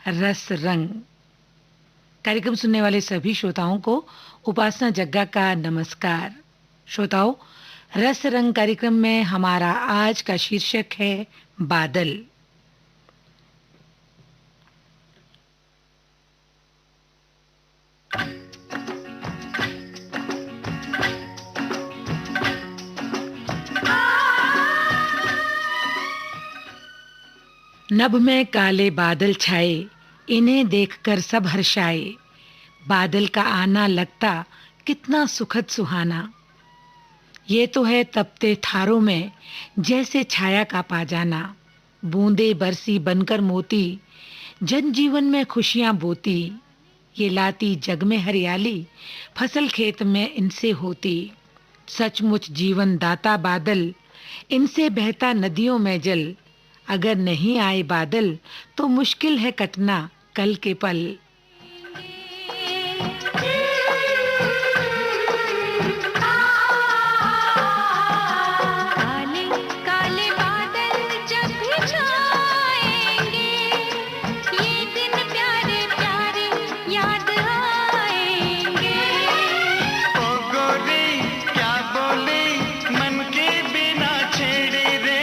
रस रंग। कार्यक्रम सुनने वाले सभी श्रोताओं को उपासना जग्गा का नमस्कार। श्रोताओं, रस रंग कार्यक्रम में हमारा आज का शीर्षक है बादल। नभ में काले बादल छाए, इन्हें देखकर सब हर्षाए। बादल का आना लगता कितना सुखद सुहाना। ये तो है तपते थारों में जैसे छाया का पा जाना। बूंदे बरसी बनकर मोती, जनजीवन में खुशियां बोती। ये लाती जग में हरियाली, फसल खेत में इनसे होती। सचमुच जीवन दाता बादल, इनसे बहता नदियों में जल। अगर नहीं आए बादल तो मुश्किल है कटना कल के पल। काले काले बादल जब भी छाएंगे, ये दिन प्यारे प्यारे याद आएंगे। ओ गोरी क्या बोली मन के बिना छेड़े रे।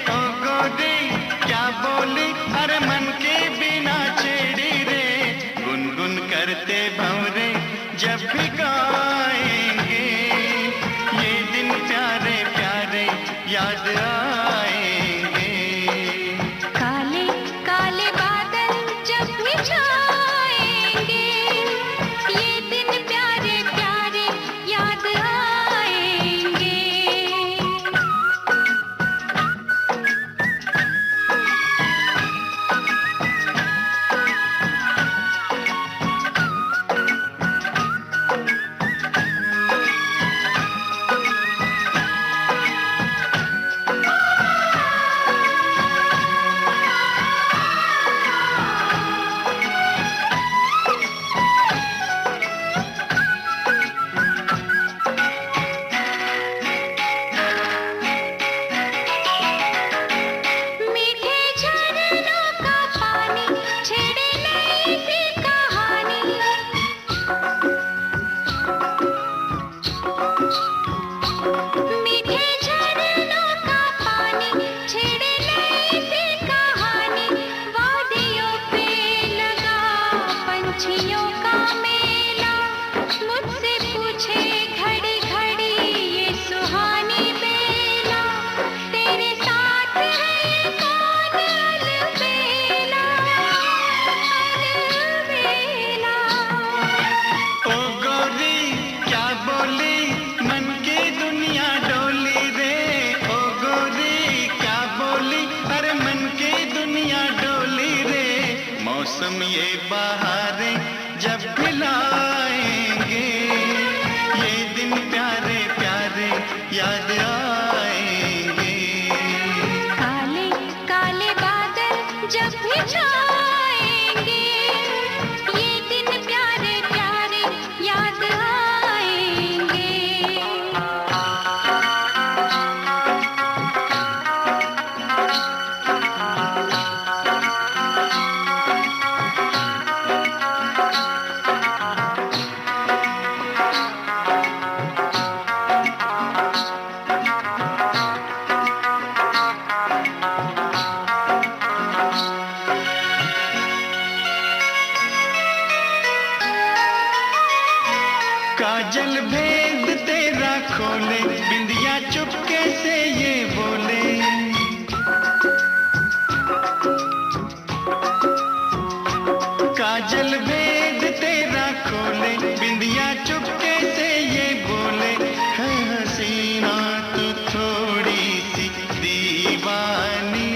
ओ गोरी क्या बोली अरे मन के बिना छेड़े रे। गुनगुन करते भंवरे जब भी गाएंगे, ये दिन प्यारे प्यारे याद आएंगे। काले काले बादल जब भी छाएंगे, ये दिन प्यारे प्यारे याद आएंगे। मीठे झरनों का पानी छेड़े नई सी कहानी। मीठे झरनों का पानी छेड़े नई सी कहानी। वादियों पे लगा पंछियों का मेला, मुझसे पूछे घड़ी घड़ी ये सुहानी बेला। तेरे साथ है कौन अलबेला, अलबेला। ओ गोरी क्या बोली मन की दुनिया डोली रे। ओ गोरी क्या बोली अरे मन की दुनिया डोली रे। मौसम ये बहारें जब खिलाएंगे, ये दिन प्यारे प्यारे याद आएंगे। काले काले बादल जब भी छाएंगे, ये दिन प्यारे प्यारे याद आएंगे। काजल भेद तेरा खोले, बिंदिया चुपके से ये बोले। काजल भेद तेरा खोले, बिंदिया चुपके से ये बोले। है हसीना तू थोड़ी सी दीवानी,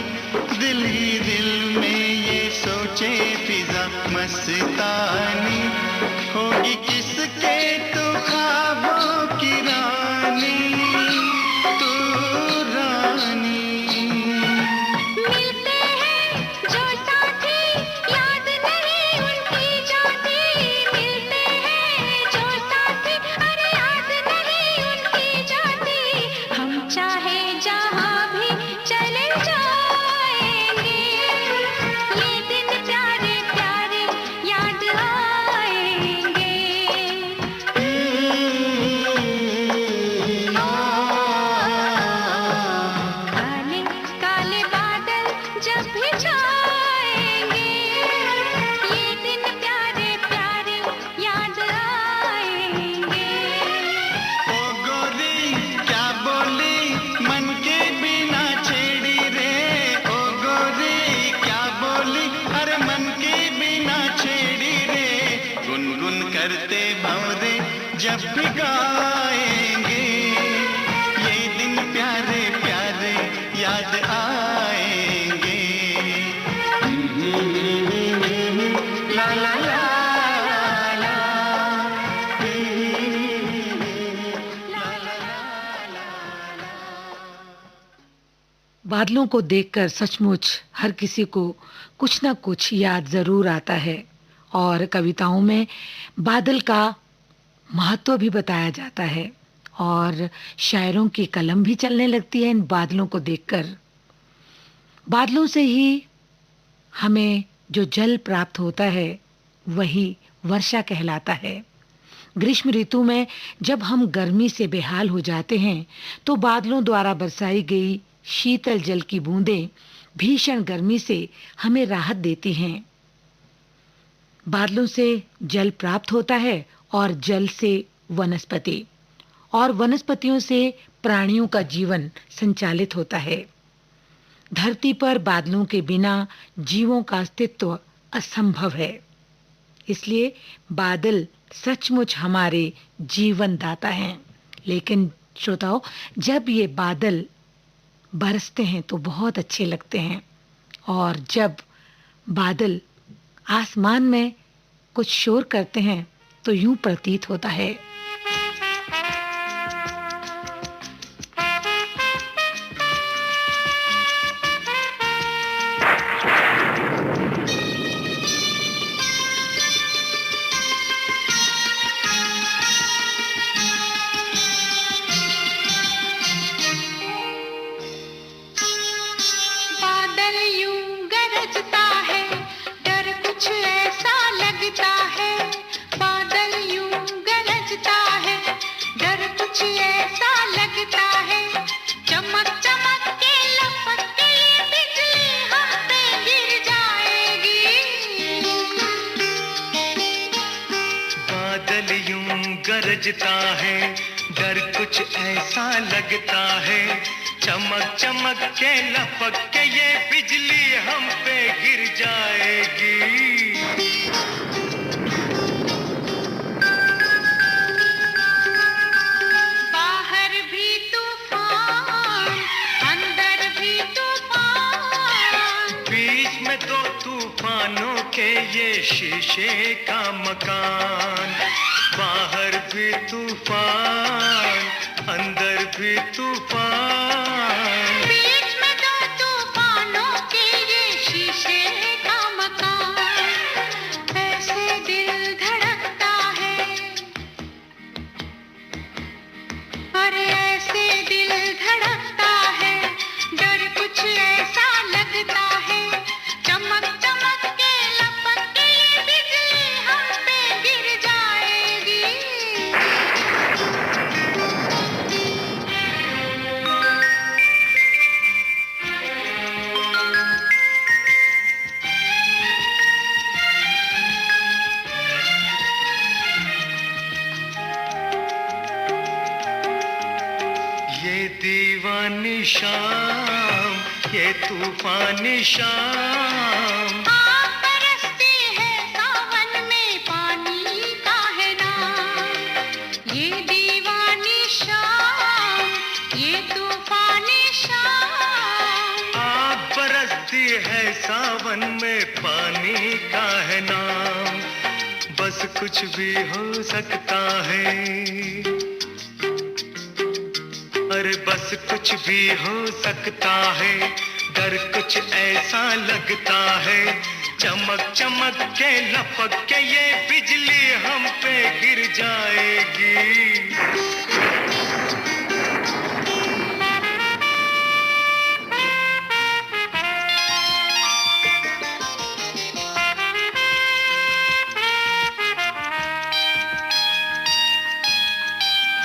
दिल ही दिल में ये सोचे फिजा मस्तानी। होगी किसके तू ख्वाबों की रानी, तू रानी। मिलते हैं जो साथी, याद नहीं उनकी जान। करते भंवरे जब भी गाएंगे, ये दिन प्यारे प्यारे याद आएंगे। ला ला ला बादलों को देखकर सचमुच हर किसी को कुछ ना कुछ याद जरूर आता है और कविताओं में बादल का महत्व भी बताया जाता है और शायरों की कलम भी चलने लगती है इन बादलों को देखकर। बादलों से ही हमें जो जल प्राप्त होता है वही वर्षा कहलाता है। ग्रीष्म ऋतु में जब हम गर्मी से बेहाल हो जाते हैं तो बादलों द्वारा बरसाई गई शीतल जल की बूंदें भीषण गर्मी से हमें राहत देती हैं। बादलों से जल प्राप्त होता है और जल से वनस्पति और वनस्पतियों से प्राणियों का जीवन संचालित होता है। धरती पर बादलों के बिना जीवों का अस्तित्व असंभव है। इसलिए बादल सचमुच हमारे जीवन दाता हैं। लेकिन श्रोताओ, जब ये बादल बरसते हैं तो बहुत अच्छे लगते हैं और जब बादल आसमान में कुछ शोर करते हैं तो यूं प्रतीत होता है बादल यूं गरजता है, डर कुछ ऐसा लगता है। बादल यूं गरजता है, डर कुछ ऐसा लगता है। चमक चमक के लपक के ये बिजली हम पे गिर जाएगी। बादल यूं गरजता है, डर कुछ ऐसा लगता है। चमक चमक के लपक के ये बिजली हम पे गिर जाएगी। बाहर भी तूफान, अंदर भी तूफान। बीच में दो तूफानों के ये शीशे का मकान। बाहर भी तूफान, अंदर भी तूफान। बीच में दो तूफानों के ये शीशे का मकान। ऐसे दिल धड़कता है, अरे ऐसे दिल धड़कता है। डर कुछ ऐसा लगता है। चमक चमक के लपक के ये बिजली हम पे गिर जाएगी। ये दीवानी शाम, ये तूफानी शाम। आग बरसती है सावन में, पानी का है नाम। ये दीवानी शाम, ये तूफानी शाम। आग बरसती है सावन में, पानी का है नाम। बस कुछ भी हो सकता है, अरे बस कुछ भी हो सकता है। डर कुछ ऐसा लगता है। चमक चमक के लपक के ये बिजली हम पे गिर जाएगी।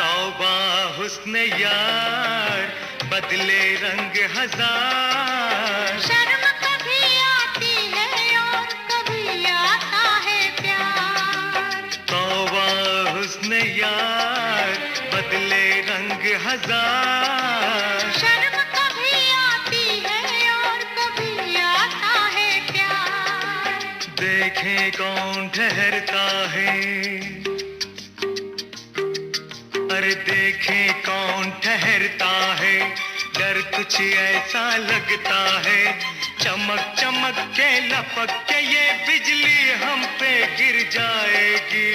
तौबा हुस्न यार, बदले रंग हजार। शर्म कभी आती है और कभी आता है प्यार। तौबा हुस्न यार, बदले रंग हजार। शर्म कभी आती है और कभी आता है प्यार। देखें कौन ठहरता है, अरे देखें कौन ठहरता है, डर कुछ ऐसा लगता है, चमक चमक के लपक के ये बिजली हम पे गिर जाएगी।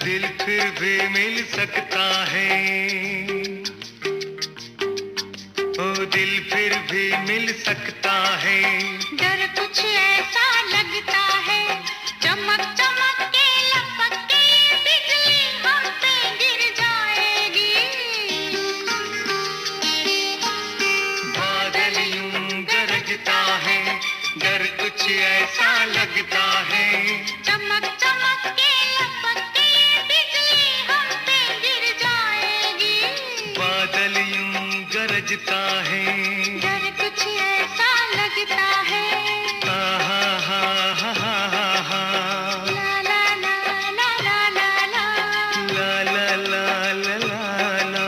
दिल फिर भी मिल सकता है, ओ दिल फिर भी मिल सकता है, डर कुछ ऐसा लगता है, चमक चमक के लपक के बिजली हम पे गिर जाएगी। बादल यूं गरजता है, डर कुछ ऐसा लगता है, चमक चमक के लपक के बिजली हम पे गिर जाएगी। बादल यूं गरजता है, डर कुछ ऐसा लगता है, हा हा हा हा हा हा, ला ला ला ला ला ला ला, ला ला ला ला ला ला।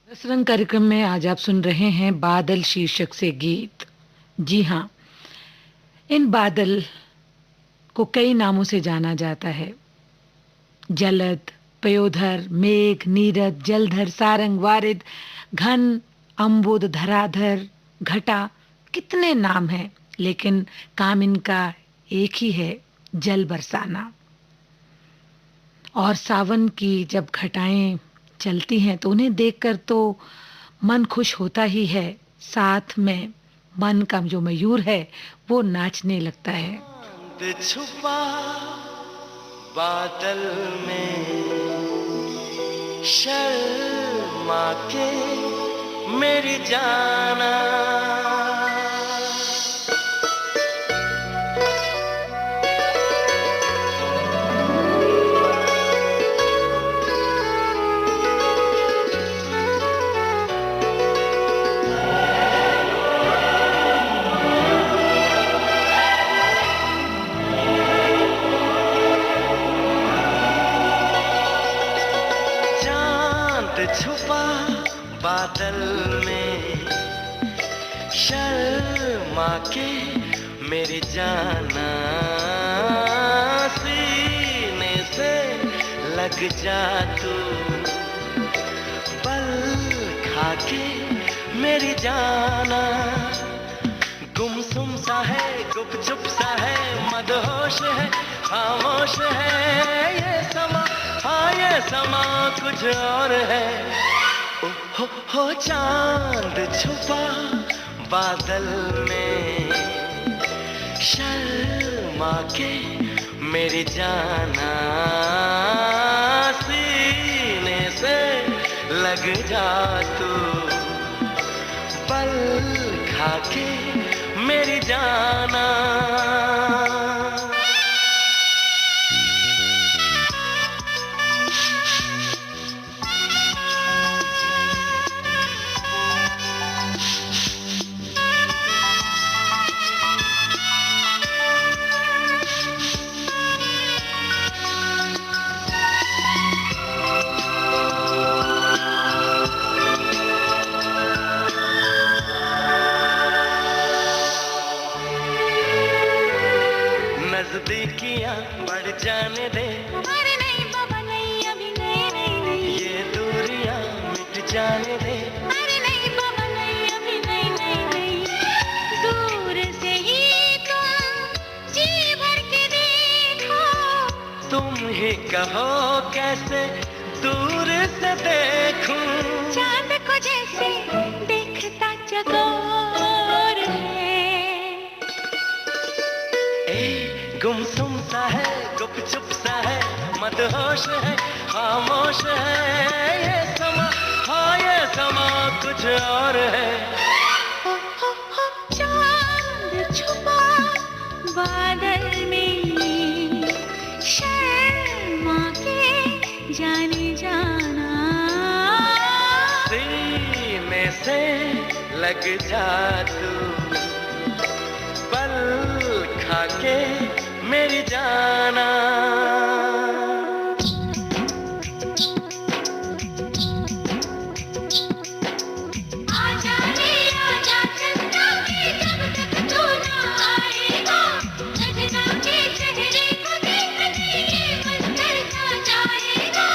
रसरंग कार्यक्रम में आज आप सुन रहे हैं बादल शीर्षक से गीत। जी हाँ, इन बादल को कई नामों से जाना जाता है। जलद, पयोधर, मेघ, नीरद, जलधर, सारंग, वारिद, घन, अम्बुद, धराधर, घटा, कितने नाम हैं, लेकिन काम इनका एक ही है, जल बरसाना। और सावन की जब घटाएं चलती हैं तो उन्हें देखकर तो मन खुश होता ही है, साथ में मन का जो मयूर है वो नाचने लगता है। चांद छुपा बादल में, शर्मा के मेरी जाना, छुपा बादल में, शर्मा के मेरी जाना, सीने से लग जा तू, पल खा के मेरी जाना, गुमसुम सा है, गुपचुप सा है, मदहोश है, खामोश है ये समा, हाँ ये समा कुछ और है। ओ हो चांद छुपा बादल में, शर्मा के मेरी जाना, सीने से लग जा तू, पल खा के मेरी जाना। नजदीकियां बढ़ जाने दे, अरे नहीं बाबा नहीं, अभी नहीं नहीं नहीं, ये दूरियां मिट जाने दे, अरे नहीं बाबा नहीं, अभी नहीं नहीं नहीं, दूर से ही तुम कहो कैसे दूर से देखूं, चांद को जैसे देखता चकोर है। गुमसुम सा है, गुपचुप सा है, मदहोश है, खामोश है ये समा, हाँ ये समा कुछ और है। चांद छुपा बादल में, शर्मा के जाने जाना, सीने से लग जा तू, पल खा के मेरी जाना। आजा रे आजा चंदा के, जब तक तू ना आएगा, सजना के चेहरे को देखने ये मन करता जाएगा।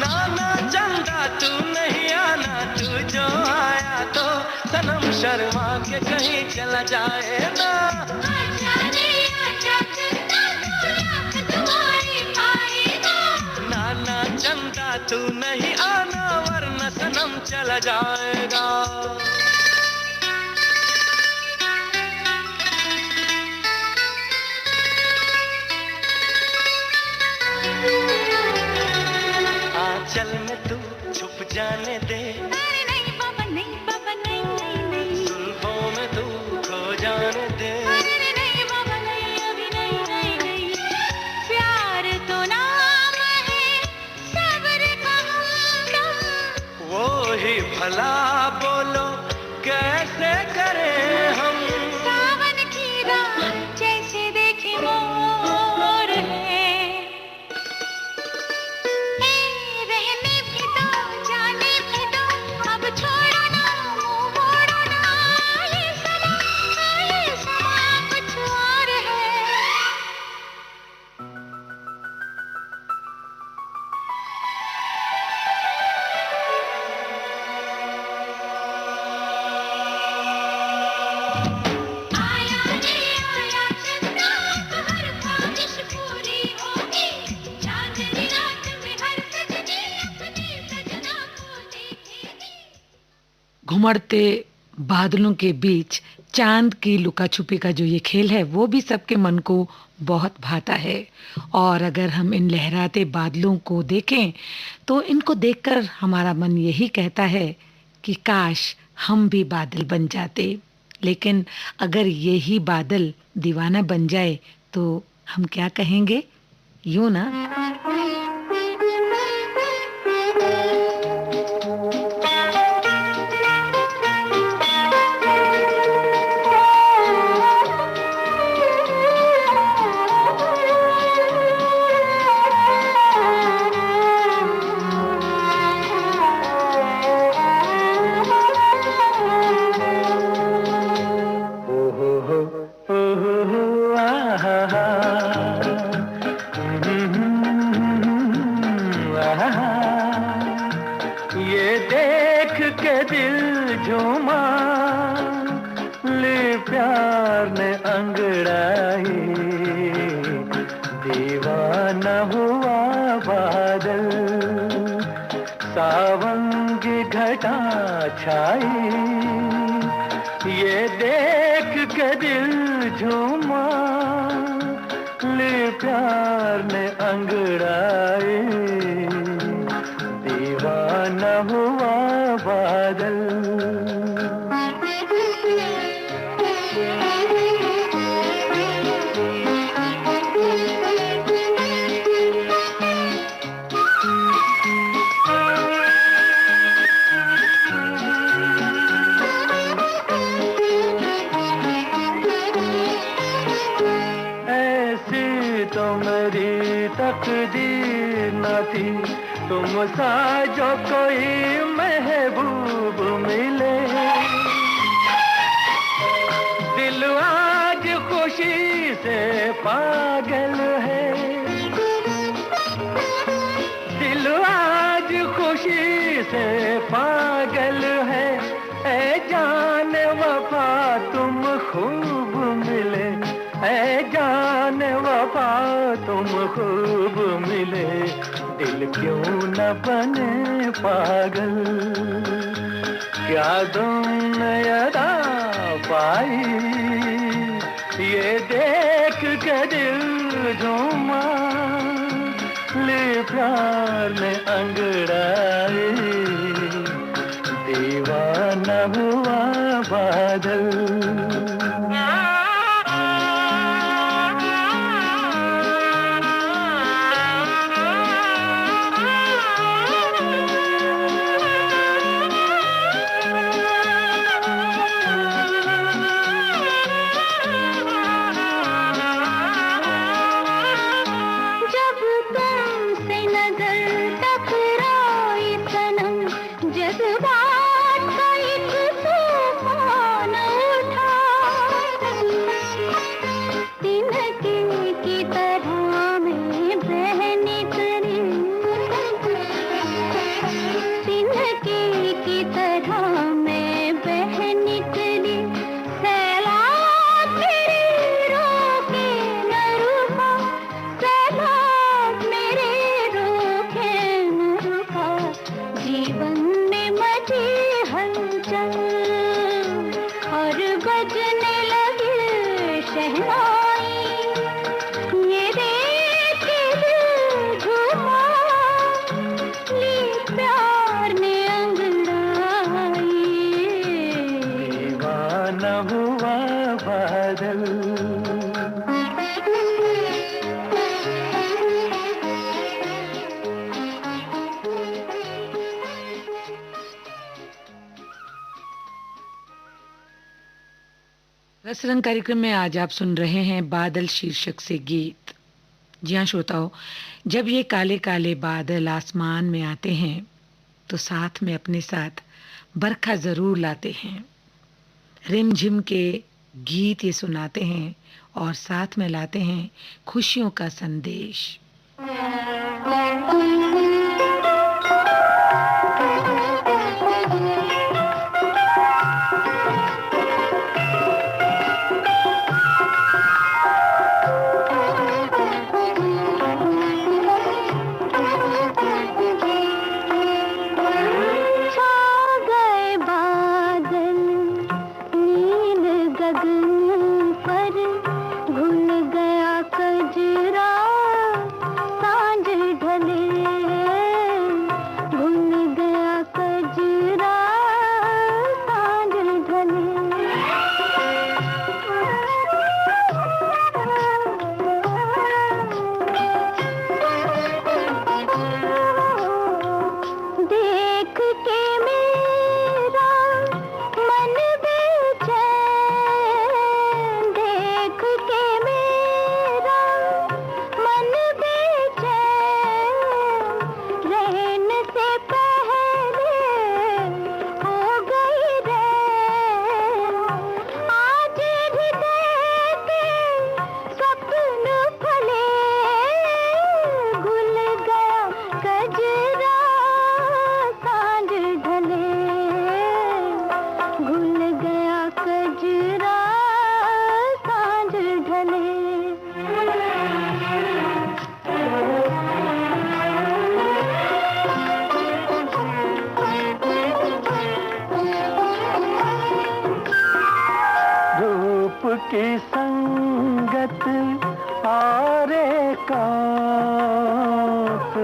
ना ना चंदा तू नहीं आना, तू जो आया तो सनम शर्मा के कहीं चला जाएगा। आजा रे आजा चंदा, तू लाख दुआएं पाएगा। ना ना चंदा तू नहीं आना, वरना सनम चला जाएगा। आंचल में तू छुप जाने दे, अरे नहीं बाबा नहीं बाबा नहीं नहीं नहीं, जुल्फों में तू खो जाने दे। अरे नहीं बाबा नहीं अभी नहीं नहीं नहीं, प्यार तो नाम है सब्र का हमदम, वो ही भला बोलो कैसे करें हम, सावन की रात जैसे देखे मोर है। रहने भी दो जाने भी दो, अब छोड़ो ना मुंह मोड़ो ना, ये समा कुछ और है। आया रे आया चंदा, तो हर ख्वाहिश पूरी होगी, चांदनी रात में हर सजनी अपने सजना को देखेगी। घुमड़ते बादलों के बीच चांद की लुका छुपी का जो ये खेल है वो भी सबके मन को बहुत भाता है। और अगर हम इन लहराते बादलों को देखें तो इनको देखकर हमारा मन यही कहता है कि काश हम भी बादल बन जाते। लेकिन अगर यही बादल दीवाना बन जाए तो हम क्या कहेंगे? यूं ना, ये देख के दिल झूमा, ले प्यार ने अंगड़ाई, दीवाना हुआ बादल, सावन की घटा छाई। ये देख के दिल झूमा, ले प्यार ने अंगड़ाई, दीवाना हुआ बादल। ऐसी तो मेरी तकदीर न थी, तुम सा जो कोई महबूब मिले। दिल आज खुशी से पागल है, दिल आज खुशी से पागल है। ऐ जान वफा तुम खूब मिले, ऐ जान वफा तुम खूब मिले। दिल क्यों न बने पागल, क्या तुमने अदा पाई, ये देख के दिल झूमा, ले प्यार ने अंगड़ाई, दीवाना हुआ बादल। रसरंग कार्यक्रम में आज आप सुन रहे हैं बादल शीर्षक से गीत। जी हाँ श्रोताओं, जब ये काले काले बादल आसमान में आते हैं तो साथ में अपने साथ बरखा जरूर लाते हैं। रिमझिम के गीत ये सुनाते हैं और साथ में लाते हैं खुशियों का संदेश। की संगत आरे कांत,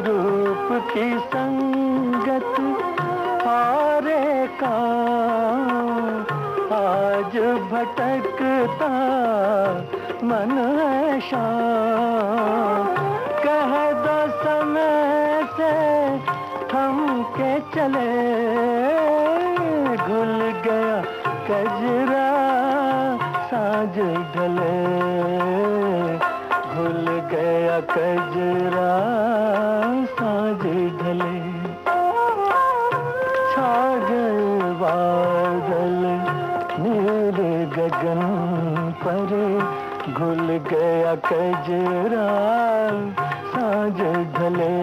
रूप की संगत आरे कांत, आज भटकता मन है शांत, कह दो समय से थम के चले, घुल गया कजरा साँझ ढले, घुल गया कजरा साँझ ढले, छा गए बादल नील गगन पर, घुल गया कजरा साँझ ढले,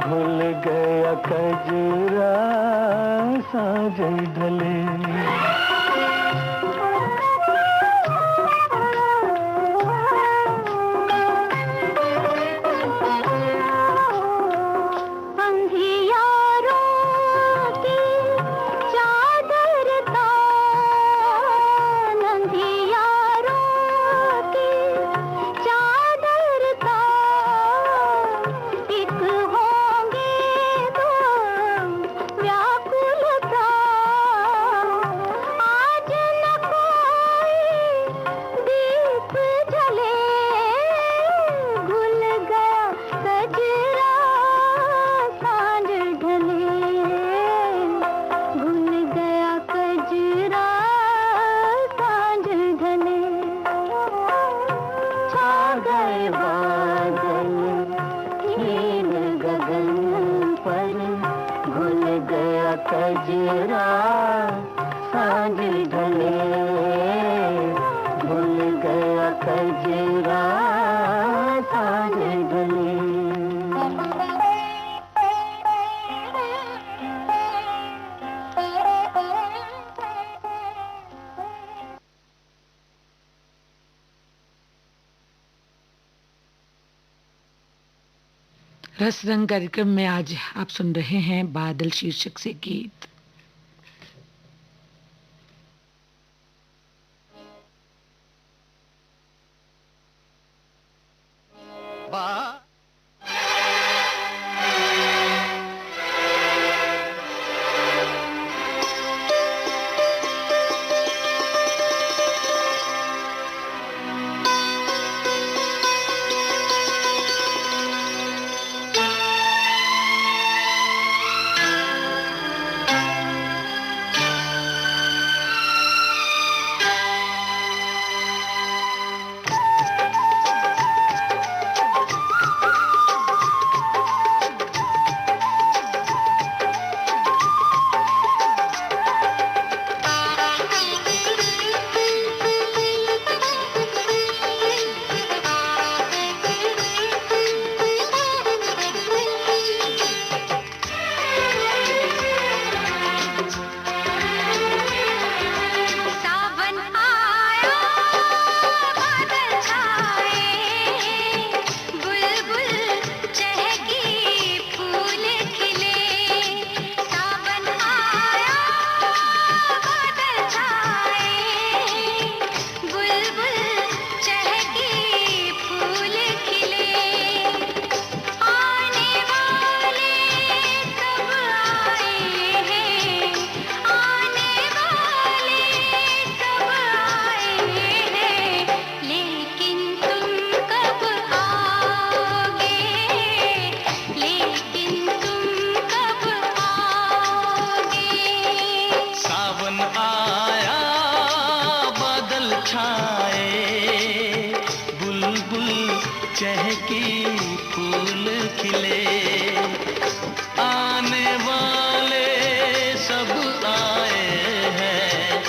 घुल गया कजरा साँझ ढले। कजरा सारे गले। रस रंग कार्यक्रम में आज आप सुन रहे हैं बादल शीर्षक से गीत। चहकी फूल खिले, आने वाले सब आए हैं,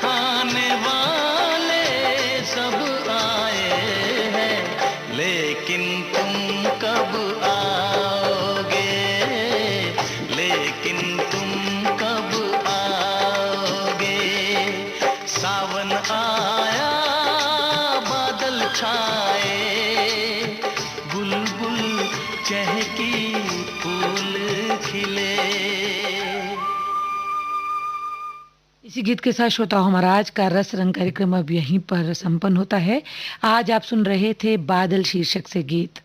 आने वाले सब आए हैं, लेकिन तुम कब आओगे, लेकिन तुम कब आओगे। सावन आया बादल छाए, बुलबुल चहकी फूल खिले। इसी गीत के साथ श्रोताओं हमारा आज का रस रंग कार्यक्रम अब यहीं पर संपन्न होता है। आज आप सुन रहे थे बादल शीर्षक से गीत।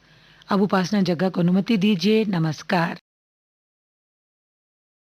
अब उपासना जग्गा को अनुमति दीजिए। नमस्कार।